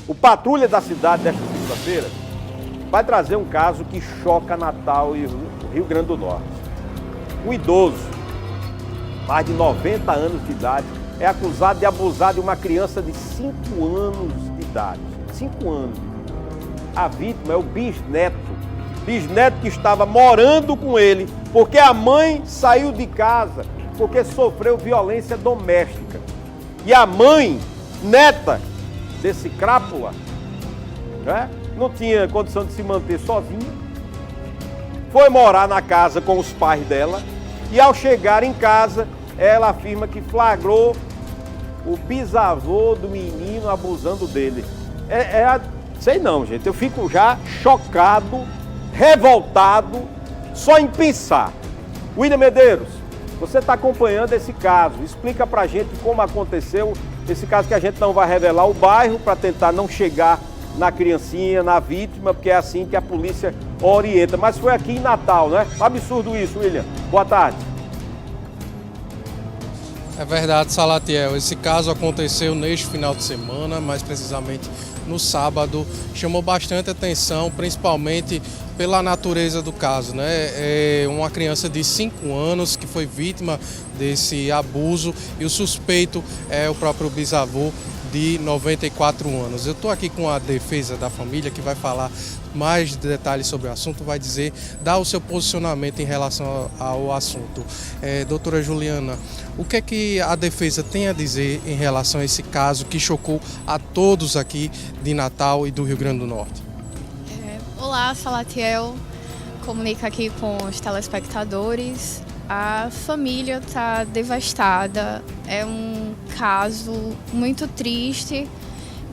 O Patrulha da Cidade desta segunda-feira vai trazer um caso que choca Natal e o Rio Grande do Norte. Um idoso, mais de 90 anos de idade, é acusado de abusar de uma criança de 5 anos de idade. 5 anos. A vítima é o bisneto que estava morando com ele, porque a mãe saiu de casa porque sofreu violência doméstica. E a mãe, neta desse crápula, né, não tinha condição de se manter sozinha, foi morar na casa com os pais dela e ao chegar em casa, ela afirma que flagrou o bisavô do menino abusando dele. Sei não, gente, eu fico já chocado, revoltado, só em pensar. William Medeiros, você está acompanhando esse caso, explica pra gente como aconteceu esse caso, que a gente não vai revelar o bairro para tentar não chegar na criancinha, na vítima, porque é assim que a polícia orienta. Mas foi aqui em Natal, né? Absurdo isso, William. Boa tarde. É verdade, Salatiel. Esse caso aconteceu neste final de semana, mais precisamente no sábado. Chamou bastante atenção, principalmente pela natureza do caso, né? É uma criança de 5 anos que foi vítima desse abuso e o suspeito é o próprio bisavô de 94 anos. Eu estou aqui com a defesa da família que vai falar mais detalhes sobre o assunto, vai dar o seu posicionamento em relação ao assunto. Doutora Juliana, o que é que a defesa tem a dizer em relação a esse caso que chocou a todos aqui de Natal e do Rio Grande do Norte? Olá, Salatiel, comunica aqui com os telespectadores. A família está devastada, é um caso muito triste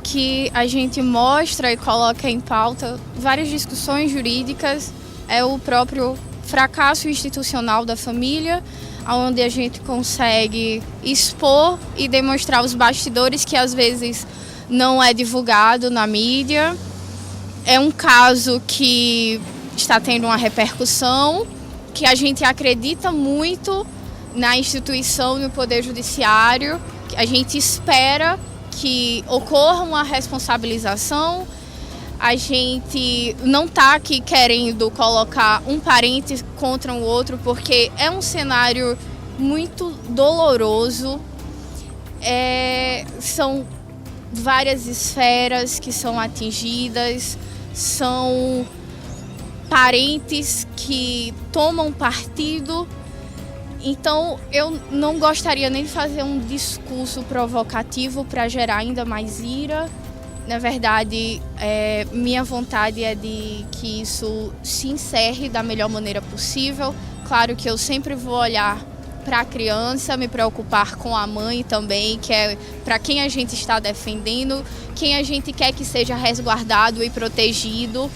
que a gente mostra e coloca em pauta várias discussões jurídicas, é o próprio fracasso institucional da família, onde a gente consegue expor e demonstrar os bastidores que às vezes não é divulgado na mídia. É um caso que está tendo uma repercussão, que a gente acredita muito na instituição, no Poder Judiciário, a gente espera que ocorra uma responsabilização. A gente não está aqui querendo colocar um parente contra o outro, porque é um cenário muito doloroso. São várias esferas que são atingidas, são parentes que tomam partido. Então, eu não gostaria nem de fazer um discurso provocativo para gerar ainda mais ira. Na verdade, minha vontade é de que isso se encerre da melhor maneira possível. Claro que eu sempre vou olhar para a criança, me preocupar com a mãe também, que é para quem a gente está defendendo, quem a gente quer que seja resguardado e protegido.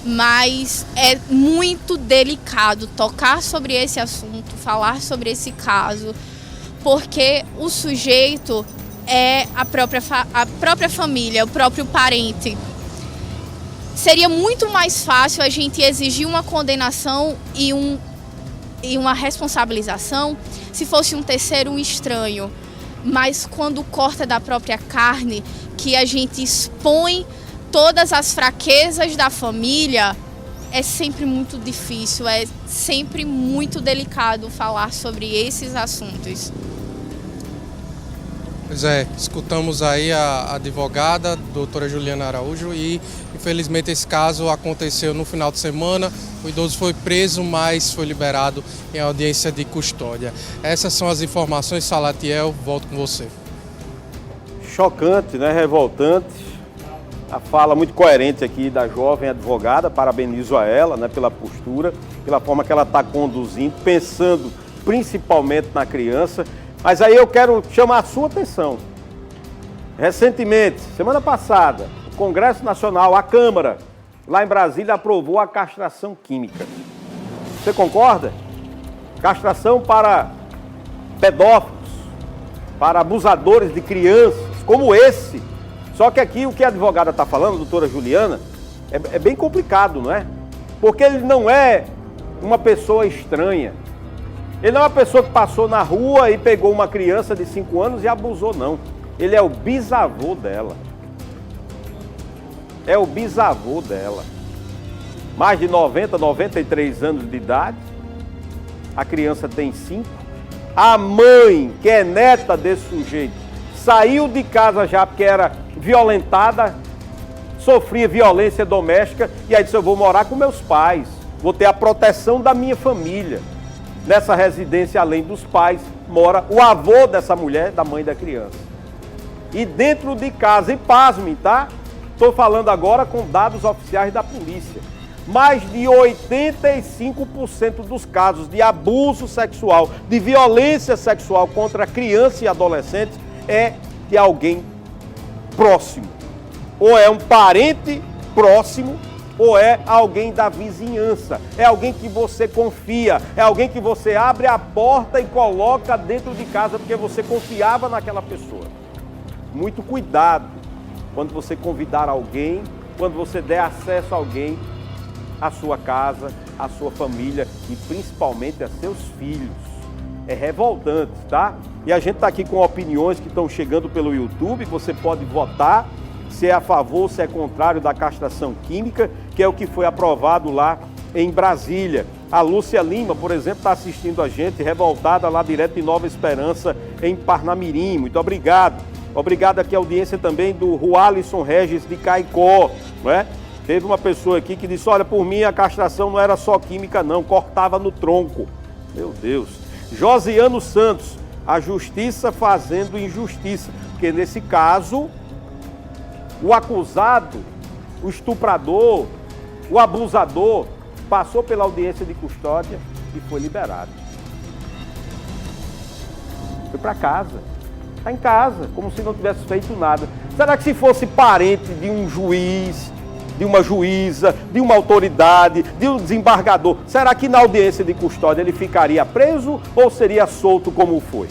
Mas é muito delicado tocar sobre esse assunto, falar sobre esse caso, porque o sujeito é a própria família, o próprio parente. Seria muito mais fácil a gente exigir uma condenação e uma responsabilização se fosse um terceiro, um estranho. Mas quando corta da própria carne, que a gente expõe todas as fraquezas da família, é sempre muito difícil, é sempre muito delicado falar sobre esses assuntos. Pois é, escutamos aí a advogada, doutora Juliana Araújo, e infelizmente esse caso aconteceu no final de semana. O idoso foi preso, mas foi liberado em audiência de custódia. Essas são as informações, Salatiel, volto com você. Chocante, né? Revoltante. A fala muito coerente aqui da jovem advogada, parabenizo a ela, né, pela postura, pela forma que ela está conduzindo, pensando principalmente na criança. Mas aí eu quero chamar a sua atenção. Recentemente, semana passada, o Congresso Nacional, a Câmara, lá em Brasília, aprovou a castração química. Você concorda? Castração para pedófilos, para abusadores de crianças, como esse. Só que aqui o que a advogada está falando, a doutora Juliana, é bem complicado, não é? Porque ele não é uma pessoa estranha. Ele não é uma pessoa que passou na rua e pegou uma criança de 5 anos e abusou, não. Ele é o bisavô dela. é o bisavô dela. Mais de 90, 93 anos de idade. A criança tem 5. A mãe, que é neta desse sujeito, saiu de casa já porque era violentada, sofria violência doméstica, e aí disse, eu vou morar com meus pais, vou ter a proteção da minha família. Nessa residência, além dos pais, mora o avô dessa mulher, da mãe da criança. E dentro de casa, e pasmem, tá? Estou falando agora com dados oficiais da polícia. Mais de 85% dos casos de abuso sexual, de violência sexual contra criança e adolescentes é de alguém próximo. Ou é um parente próximo, ou é alguém da vizinhança. É alguém que você confia, é alguém que você abre a porta e coloca dentro de casa porque você confiava naquela pessoa. Muito cuidado quando você convidar alguém, quando você der acesso a alguém à sua casa, à sua família e principalmente a seus filhos. É revoltante, tá? E a gente está aqui com opiniões que estão chegando pelo YouTube, você pode votar se é a favor, se é contrário da castração química, que é o que foi aprovado lá em Brasília. A Lúcia Lima, por exemplo, está assistindo a gente, revoltada lá direto de Nova Esperança, em Parnamirim. Muito obrigado. Obrigado aqui a audiência também do Rualisson Regis de Caicó, não é? Teve uma pessoa aqui que disse, olha, por mim a castração não era só química não, cortava no tronco. Meu Deus. Josiano Santos, a justiça fazendo injustiça, porque nesse caso, o acusado, o estuprador, o abusador, passou pela audiência de custódia e foi liberado. Foi para casa. Está em casa, como se não tivesse feito nada. Será que se fosse parente de um juiz, de uma juíza, de uma autoridade, de um desembargador, será que na audiência de custódia ele ficaria preso ou seria solto como foi?